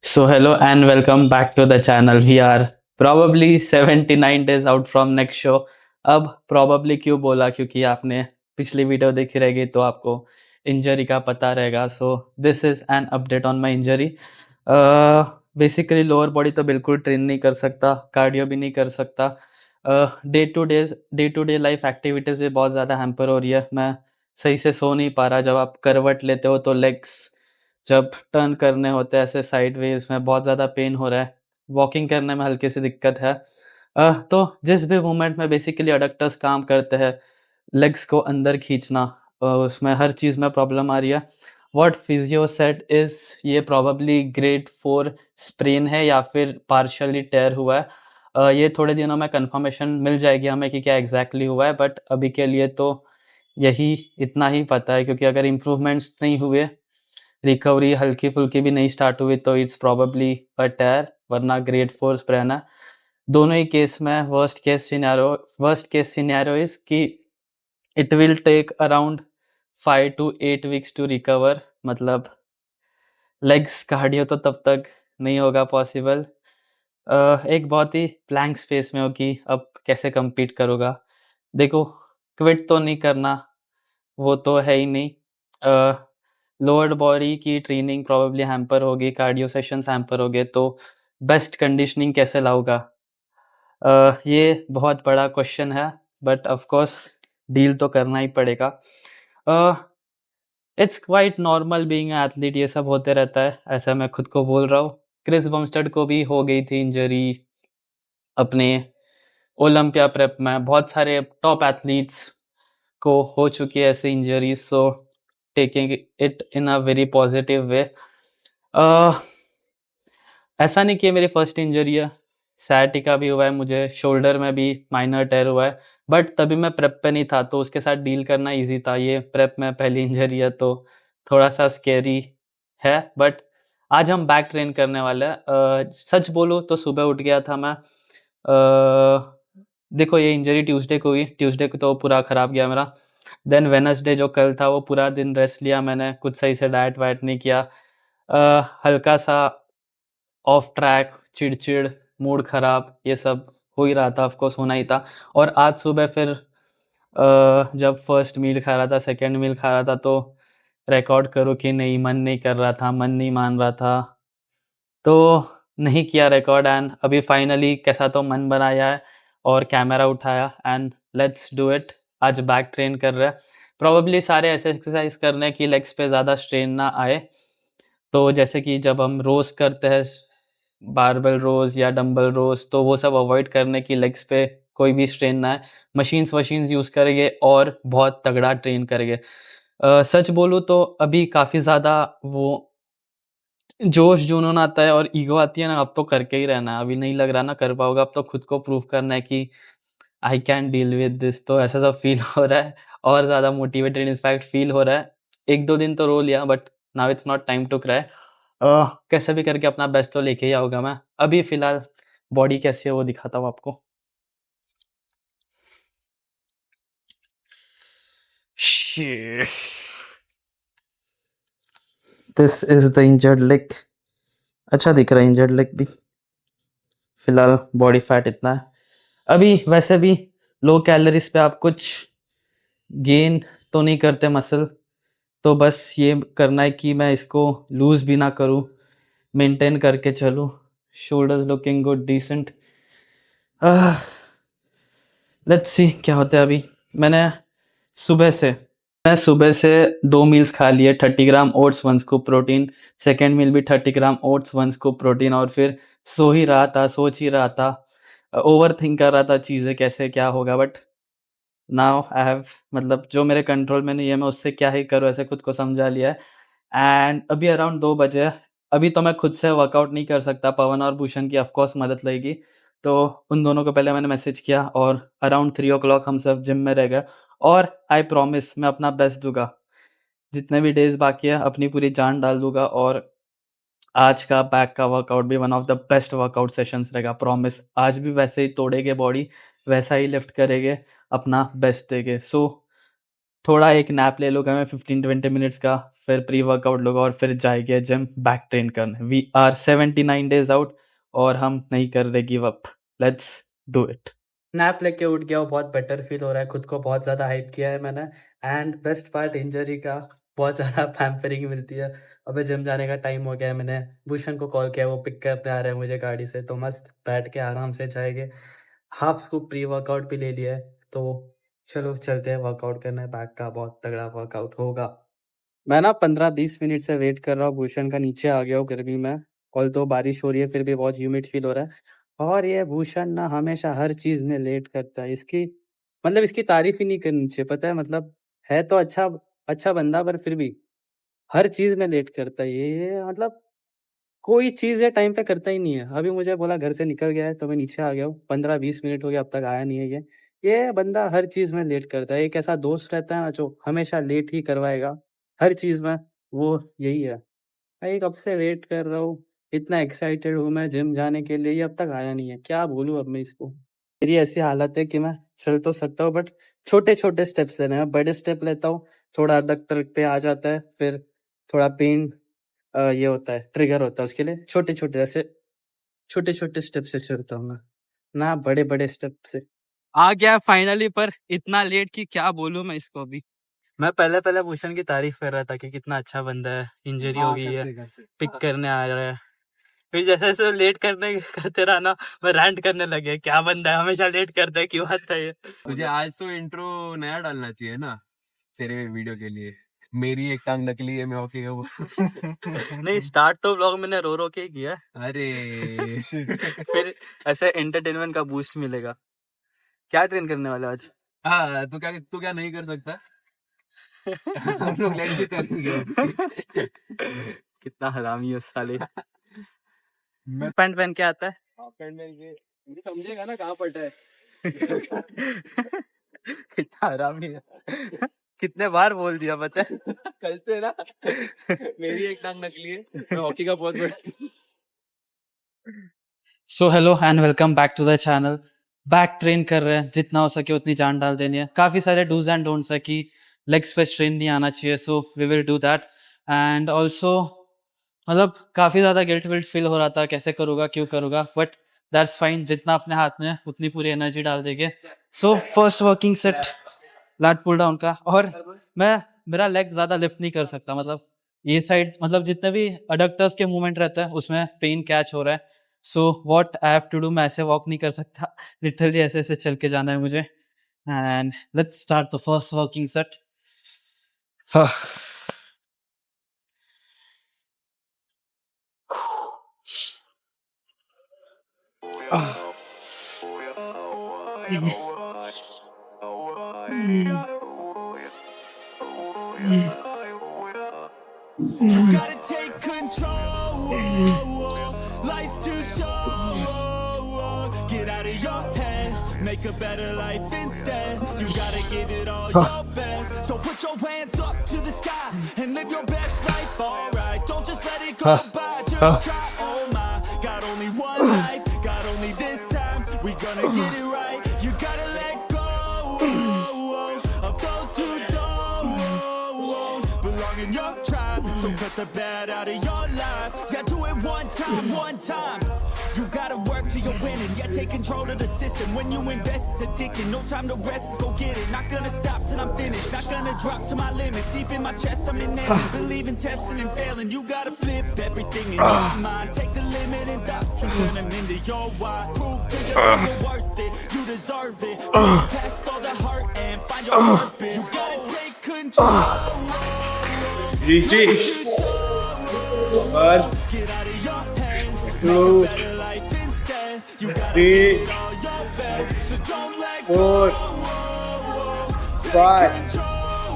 So hello and welcome back to the channel. We are probably 79 days out from next show. अब probably क्यों बोला क्योंकि आपने पिछली वीडियो देखी रहेगी तो आपको इंजरी का पता रहेगा. So this is an update on my injury. Basically lower body तो बिल्कुल ट्रेन नहीं कर सकता, कार्डियो भी नहीं कर सकता. Day to day life activities भी बहुत ज़्यादा हैम्पर हो रही है. मैं सही से सो नहीं पा रहा. जब आप करवट लेते हो तो लेग्स जब टर्न करने होते हैं ऐसे साइडवेज में बहुत ज़्यादा पेन हो रहा है. वॉकिंग करने में हल्की सी दिक्कत है. तो जिस भी मूवमेंट में बेसिकली एडक्टर्स काम करते हैं, लेग्स को अंदर खींचना, उसमें हर चीज़ में प्रॉब्लम आ रही है. व्हाट फिजियो सेड इज़ ये प्रोबेबली ग्रेड 4 स्प्रेन है या फिर पार्शियली टेयर हुआ है. ये थोड़े दिनों में कन्फर्मेशन मिल जाएगी हमें कि क्या एग्ज़ैक्टली हुआ है, बट अभी के लिए तो यही इतना ही पता है क्योंकि अगर इम्प्रूवमेंट्स नहीं हुए, रिकवरी हल्की-फुल्की भी नहीं स्टार्ट हुई तो इट्स प्रोबेबली अ टेयर वरना ग्रेड 4 स्प्रेन है. दोनों ही केस में वर्स्ट केस सिनेरियो इज़ कि it will take around 5 to 8 weeks to recover. मतलब लेग्स कार्डियो तो तब तक नहीं होगा पॉसिबल. एक बहुत ही ब्लैंक स्पेस में हो कि अब कैसे कम्पीट करूँगा. देखो, क्विट तो नहीं करना, वो तो है ही नहीं. लोअर बॉडी की ट्रेनिंग प्रोबेबली हैम्पर होगी, कार्डियो सेशंस हैम्पर हो गए, तो बेस्ट कंडीशनिंग कैसे लाऊँगा? ये बहुत बड़ा क्वेश्चन है, बट ऑफ कोर्स डील तो करना ही पड़ेगा. Uh, it's quite normal being a athlete, ये सब होते रहता है, ऐसा मैं खुद को बोल रहा हूँ. क्रिस बमस्टेड को भी हो गई थी इंजरी अपने ओलंपिया प्रेप में. बहुत सारे टॉप एथलीट्स को हो चुकी है ऐसी injuries. So taking it in a very positive way. ऐसा नहीं कि ये मेरी फर्स्ट इंजरी है. सciatica भी हुआ है मुझे, शोल्डर में भी माइनर टेयर हुआ है, बट तभी मैं प्रेप पे नहीं था तो उसके साथ डील करना इजी था. ये प्रेप में पहली इंजरी है तो थोड़ा सा स्केरी है. बट आज हम बैक ट्रेन करने वाले हैं. सच बोलूँ तो सुबह उठ गया था मैं. देखो, ये इंजरी ट्यूसडे को हुई. ट्यूसडे को तो पूरा ख़राब गया मेरा. देन वेडनेसडे जो कल था वो पूरा दिन रेस्ट लिया मैंने, कुछ सही से डाइट वाइट नहीं किया. हल्का सा ऑफ ट्रैक, चिड़-चिड़, मूड ख़राब, ये सब हो ही रहा था. ऑफ कोर्स होना ही था. और आज सुबह फिर जब फर्स्ट मील खा रहा था, सेकंड मील खा रहा था तो रिकॉर्ड करो कि नहीं, मन नहीं कर रहा था, मन नहीं मान रहा था. तो नहीं किया रिकॉर्ड एंड अभी फाइनली कैसा तो मन बनाया है और कैमरा उठाया एंड लेट्स डू इट. आज बैक ट्रेन कर रहे हैं. प्रोबेबली सारे ऐसे एक्सरसाइज करने की लेग्स पे ज़्यादा स्ट्रेन ना आए. तो जैसे कि जब हम रोज़ करते हैं बारबेल रोज़ या डंबल रोज़, तो वो सब अवॉइड करने की लेग्स पे कोई भी स्ट्रेन ना आए. मशीन्स वशीन्स यूज़ करेंगे और बहुत तगड़ा ट्रेन करेंगे. सच बोलूँ तो अभी काफ़ी ज़्यादा वो जोश जुनून आता है और ईगो आती है ना, अब तो करके ही रहना है. अभी नहीं लग रहा ना कर पाओगे, अब तो खुद को प्रूव करना है कि I can deal with this. तो ऐसा सब फील हो रहा है और ज़्यादा मोटिवेटेड इनफैक्ट फील हो रहा है. 1-2 दिन तो रो लिया but now it's not time to cry. कैसे भी करके अपना बेस्ट तो लेके ही आऊँगा मैं. अभी फ़िलहाल बॉडी कैसी है वो दिखाता हूँ आपको. She this is the injured leg. अच्छा दिख रहा है इंजर्ड लेग भी. फ़िलहाल बॉडी फैट इतना है. अभी वैसे भी लो कैलोरीज़ पे आप कुछ गेन तो नहीं करते मसल, तो बस ये करना है कि मैं इसको लूज़ भी ना करूँ, मेंटेन करके चलूँ. Shoulders looking good, decent. Ah, let's see क्या होता है अभी. मैंने सुबह से मैं सुबह से 2 मील्स खा लिए. 30 ग्राम ओट्स, 1 स्कूप प्रोटीन. सेकंड मील भी 30 ग्राम ओट्स, 1 स्कूप प्रोटीन. और फिर सो ही रहा था, सोच ही रहा था, ओवरथिंक कर रहा था चीज़ें कैसे क्या होगा. बट नाउ आई हैव, मतलब जो मेरे कंट्रोल में नहीं है मैं उससे क्या ही करूँ, ऐसे खुद को समझा लिया है. एंड अभी अराउंड 2 बजे है. अभी तो मैं खुद से वर्कआउट नहीं कर सकता, पवन और भूषण की ऑफ कोर्स मदद लगेगी. तो उन दोनों को पहले मैंने मैसेज किया और अराउंड 3 ओ क्लॉक हम सब जिम में रह गए. और आई प्रॉमिस मैं अपना बेस्ट दूँगा. जितने भी डेज़ बाकी है अपनी पूरी जान डाल दूँगा और आज का बैक का वर्कआउट भी one of the best workout sessions रहेगा, प्रॉमिस. आज भी वैसे ही तोड़ेंगे बॉडी, वैसा ही लिफ्ट करेंगे, अपना बेस्ट देंगे. सो थोड़ा एक नैप ले लूँगा मैं 15-20 मिनट्स का, फिर प्री-वर्कआउट लूँगा और फिर जाएँगे जिम बैक ट्रेन करने। वी आर 79 डेज़ आउट और हम नहीं कर रहे give up. Let's do it. Nap लेके उठ गया हूँ, बहुत बेटर फ़ील हो रहा है, खुद को बहुत ज़्यादा हाइप किया है मैंने एंड बेस्ट पार्ट इंजरी का बहुत ज़्यादा पैम्परिंग मिलती है। अबे जिम जाने का टाइम हो गया है, मैंने भूषण को कॉल किया, वो पिक करने आ रहा है मुझे गाड़ी से, तो मस्त बैठ के आराम से जाएँगे। हाफ स्कूप प्री-वर्कआउट भी ले लिया है, तो चलो चलते हैं वर्कआउट करने, बैक का बहुत तगड़ा वर्कआउट होगा। मैं ना 15-20 मिनट से वेट कर रहा हूँ, भूषण का नीचे आ गया हूँ गर्मी में, ऑल्दो बारिश हो रही है फिर भी बहुत ह्यूमिड फ़ील हो रहा है और ये भूषण ना हमेशा हर चीज़ में लेट करता है। इसकी तारीफ़ ही नहीं करनी चाहिए, पता है मतलब है तो अच्छा अच्छा बंदा पर फिर भी हर चीज़ में लेट करता है ये मतलब कोई चीज़ ये टाइम पे करता ही नहीं है। अभी मुझे बोला घर से निकल गया है तो मैं नीचे आ गया हूँ, 15-20 मिनट हो गया अब तक आया नहीं है ये। ये बंदा हर चीज़ में लेट करता है, एक ऐसा दोस्त रहता है ना जो हमेशा लेट ही करवाएगा, हर चीज़ में, वो यही है। भाई कब से वेट कर रहा हूँ, इतना एक्साइटेड हूँ मैं जिम जाने के लिए, ये अब तक आया नहीं है, क्या बोलूँ अब मैं इसको? मेरी ऐसी हालत है कि मैं चल तो सकता हूँ बट छोटे-छोटे स्टेप्स लेने हैं, बड़े स्टेप लेता हूँ, थोड़ा अडक्टर पे आ जाता है, फिर थोड़ा पेन ये होता है, ट्रिगर होता है उसके लिए छोटे-छोटे ऐसे छोटे-छोटे स्टेप से चलता हूँ मैं, ना बड़े-बड़े स्टेप से। आ गया फाइनली पर इतना लेट कि क्या बोलूँ मैं इसको अभी। मैं पहले-पहले भूषण की तारीफ़ कर रहा था कि कितना अच्छा बंदा है, इंजरी हो गई है, पिक करने आ रहा है। फिर जैसे-जैसे लेट करने करते रहा ना, मैं रैंट करने लग गया, क्या बंदा है हमेशा लेट करता है, क्यों आता है ये? तुझे आज तो इंट्रो नया डालना चाहिए ना तेरे वीडियो के लिए। मेरी एक टांग नकली है, मैं हॉकी का वो। नहीं स्टार्ट तो व्लॉग मैंने रो-रो के ही किया है। अरे फिर ऐसे एंटरटेनमेंट का बूस्ट मिलेगा। क्या ट्रेन करने वाले हो आज? हाँ, तू क्या नहीं कर सकता? हम लोग लेट से करेंगे। कितना हरामी है साले। मैं पैंट पहन के आता है। हाफ पैंट में ये समझेगा ना कहाँ फटा है। कितना हरामी है। कितने बार बोल दिया पता है? कल से ना मेरी एक टांग नकली है, मैं हॉकी का बहुत बड़ा। So hello and welcome back to the channel. Back train कर रहे हैं, जितना हो सके उतनी जान डाल देनी है। काफ़ी सारे डूज एंड डोंट्स है कि लेग्स पे स्ट्रेन नहीं आना चाहिए, so we will do that. And also मतलब काफ़ी ज़्यादा गिल्ट विल्ट फील हो रहा था, कैसे करूँगा क्यों करूँगा, बट दैट्स फाइन, जितना अपने हाथ में है उतनी पूरी एनर्जी डाल देंगे। So first working set lat pull down का, और मैं मेरा लेग ज़्यादा लिफ्ट नहीं कर सकता, मतलब ये साइड मतलब जितने भी अडक्टर्स के मूवमेंट रहते हैं उसमें पेन कैच हो रहा है। So what I have to do, मैं ऐसे वॉक नहीं कर सकता, लिटरली ऐसे ऐसे चल के जाना है मुझे। And let's start the first working set. You gotta take control. Life's too short. Get out of your head. Make a better life instead. You gotta give it all your best. So put your hands up to the sky and live your best life. Alright, don't just let it go by. Just try. Oh my, got only one life. Got only this time. We gonna get it right. You gotta let go of those who don't belong in your tribe. So cut the bad out of your life. Yeah, do it one time, one time. You gotta work till you're winning. Yeah, take control of the system. When you invest, it's addicting. No time to rest, let's go get it. Not gonna stop till I'm finished. Not gonna drop to my limits. Deep in my chest, I'm in heaven. Believe in testing and failing. You gotta flip everything in your mind. Take the limiting thoughts and turn them into your why. Prove to yourself you're worth it. You deserve it. Push past all the hurt and find your purpose. You gotta take control. ऋषि one Get out of your head. Two Better life instead. You gotta three give it all your best. So don't let go. Four Take five control.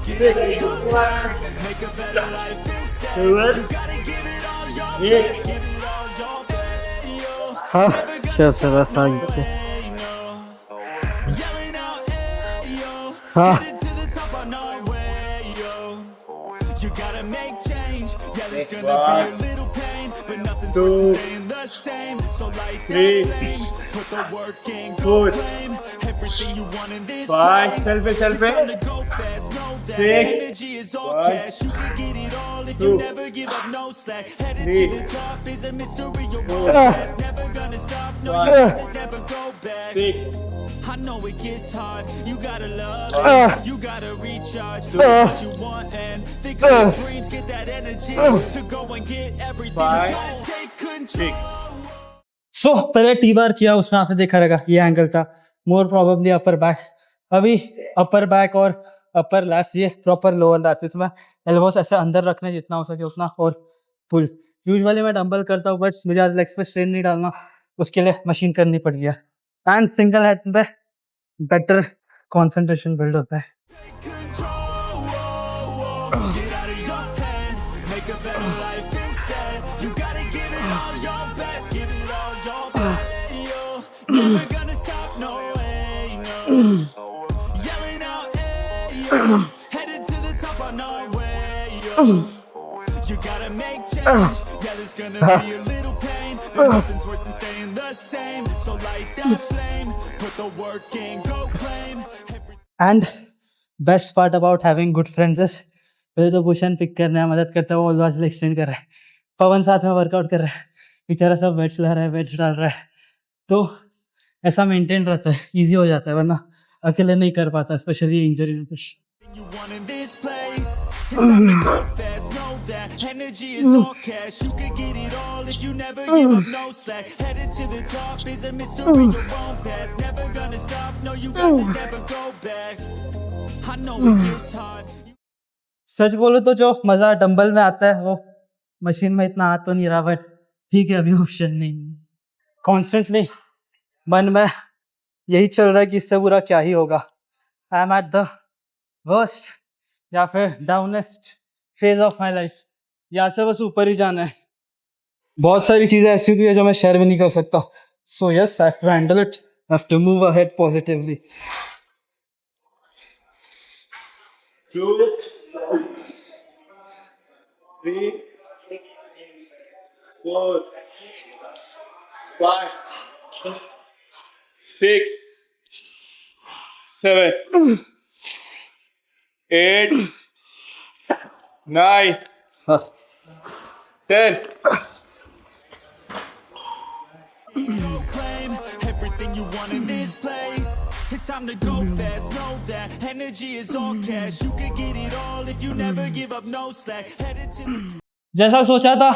Get six out of your head. Make a better life instead. Seven You gotta give it all your eight best. Give it all your best. Yo. हाँ Never gonna चल stop बस आ no गए। way, no. Yelling out, hey, yo. हाँ Headed to the top on our way, yo. You gotta make change. Yeah, there's gonna be a little pain, but nothing's Two, worth staying the same. So light that three, flame, put the work in, go four, flame. everything you want in this 5 place. चल पे It's time to go fast, know that 6 energy is all 1 cash. You can get it all if you 2 never give up, no slack. Headed 3 to the top is a mystery, your 4 own path. Never gonna stop, no, you 5 can just never go back. 6 I know it gets hard, you gotta love it, you gotta recharge with what you want and think of your dreams, get that energy to go and get everything. You gotta take control. सो पहले T bar किया, उसमें आपने देखा रहेगा ये angle था, मोर probably upper back. अभी upper back और अपर लैट्स, ये प्रॉपर लोअर लैट्स, इसमें एल्बोस ऐसे अंदर रखने जितना हो सके उतना, और पुल। यूजुअली मैं डंबल करता हूँ बट मुझे आज लेग्स पे स्ट्रेन नहीं डालना, उसके लिए मशीन करनी पड़ गया। एंड सिंगल हेड पे बेटर कंसंट्रेशन बिल्ड होता है। Control, get out of your head, make a better life instead. You gotta give it all your best, give it all your best. You're never gonna stop, no way, no. Yelling out, hey, yo, headed to the top on our way, yo. You gotta make change, yeah, there's gonna be a little pain, but nothing's worse than staying the same. So light that flame, put the work in, go claim everything. And best part about having good friends is, पहले तो Bhushan pick करने में मदद करता है, वो always extend कर रहा है, पवन साथ में वर्कआउट कर रहा है, बेचारा सब वेट्स ला रहा है, वेट्स डाल रहा है, तो ऐसा मेंटेन रहता है, इजी हो जाता है, वरना अकेले नहीं कर पाता, स्पेशली इंजरी में कुछ। You want in this place, it's time to go fast, know that energy is all cash. You can get it all if you never give up, no slack. Headed to the top is a mystery, your own path. Never gonna stop, no, you got this, never go back. I know it gets hard. सच बोलो तो जो मजा dumbbell में आता है वो machine में इतना आ तो नहीं रहा, बट ठीक है, अभी ऑप्शन नहीं। कॉन्स्टेंटली मन में यही चल रहा है कि इससे बुरा क्या ही होगा। I am at the worst या फिर डाउनेस्ट फेज ऑफ माई लाइफ, यहाँ से बस ऊपर ही जाना है। बहुत सारी चीजें ऐसी भी है जो मैं शेयर भी नहीं कर सकता, so yes I have to handle it, I have to move ahead positively. 2 3 4 5 6 7 8 9 10 Go claim everything you want in this place. It's time to go fast, know that energy is all cash. You can get it all if you never give up, no slack. Headed to the जैसा सोचा था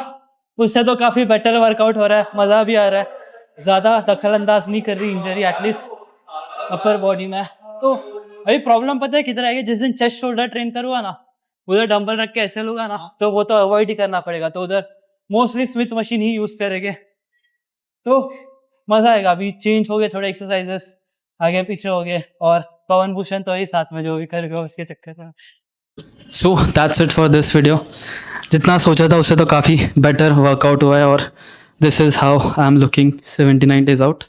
उससे तो काफी better workout हो रहा है, मजा भी आ रहा है, ज्यादा दखल अंदाज नहीं कर रही इंजरी एटलीस्ट अपर बॉडी में। तो अभी प्रॉब्लम पता है किधर आएगी, जिस दिन चेस्ट शोल्डर ट्रेन करूँगा ना, उधर डंबल रख के ऐसे लूंगा ना, तो वो तो अवॉइड ही करना पड़ेगा, तो उधर मोस्टली स्मिथ मशीन ही यूज करेंगे, तो मजा आएगा। अभी चेंज हो गए थोड़े एक्सरसाइजेस, आगे पीछे हो गए, और पवन भूषण तो ही साथ में जो भी करेगा उसके चक्कर में। So that's it for this video. जितना सोचा था उससे तो काफ़ी बेटर वर्कआउट हुआ है, और this is how I am looking 79 days out.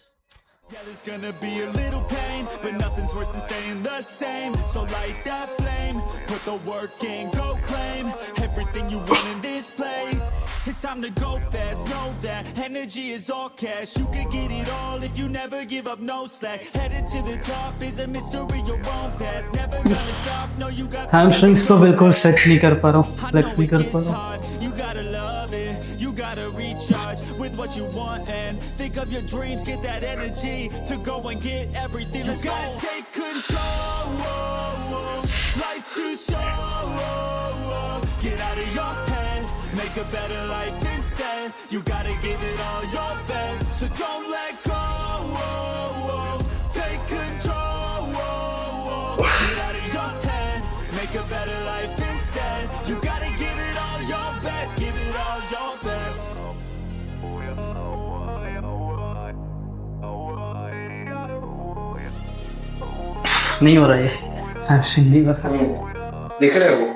Yeah, there's gonna be a little pain, but nothing's worse than staying the same. So light that flame, put the work in, go claim everything you want in this place. It's time to go fast, know that energy is all cash. You can get it all if you never give up, no slack. Headed to the top is a mystery, your own path. Never gonna stop, no, you got hamstrings तो बिल्कुल stretch नहीं कर पा रहा हूँ, I know flex नहीं it कर gets पा रहा हूँ। hard, you gotta love it, you gotta recharge with what you want and think of your dreams, get that energy to go and get everything. Let's go. Take control, life's too short, get out of your head, make a better life instead. You gotta give it all your best, so don't let go. Take control, get out of your head, make a better life instead. You gotta give it all your best, give it all your best. नहीं हो रहा है, hamstring नहीं कर रहा। दिख रहे हो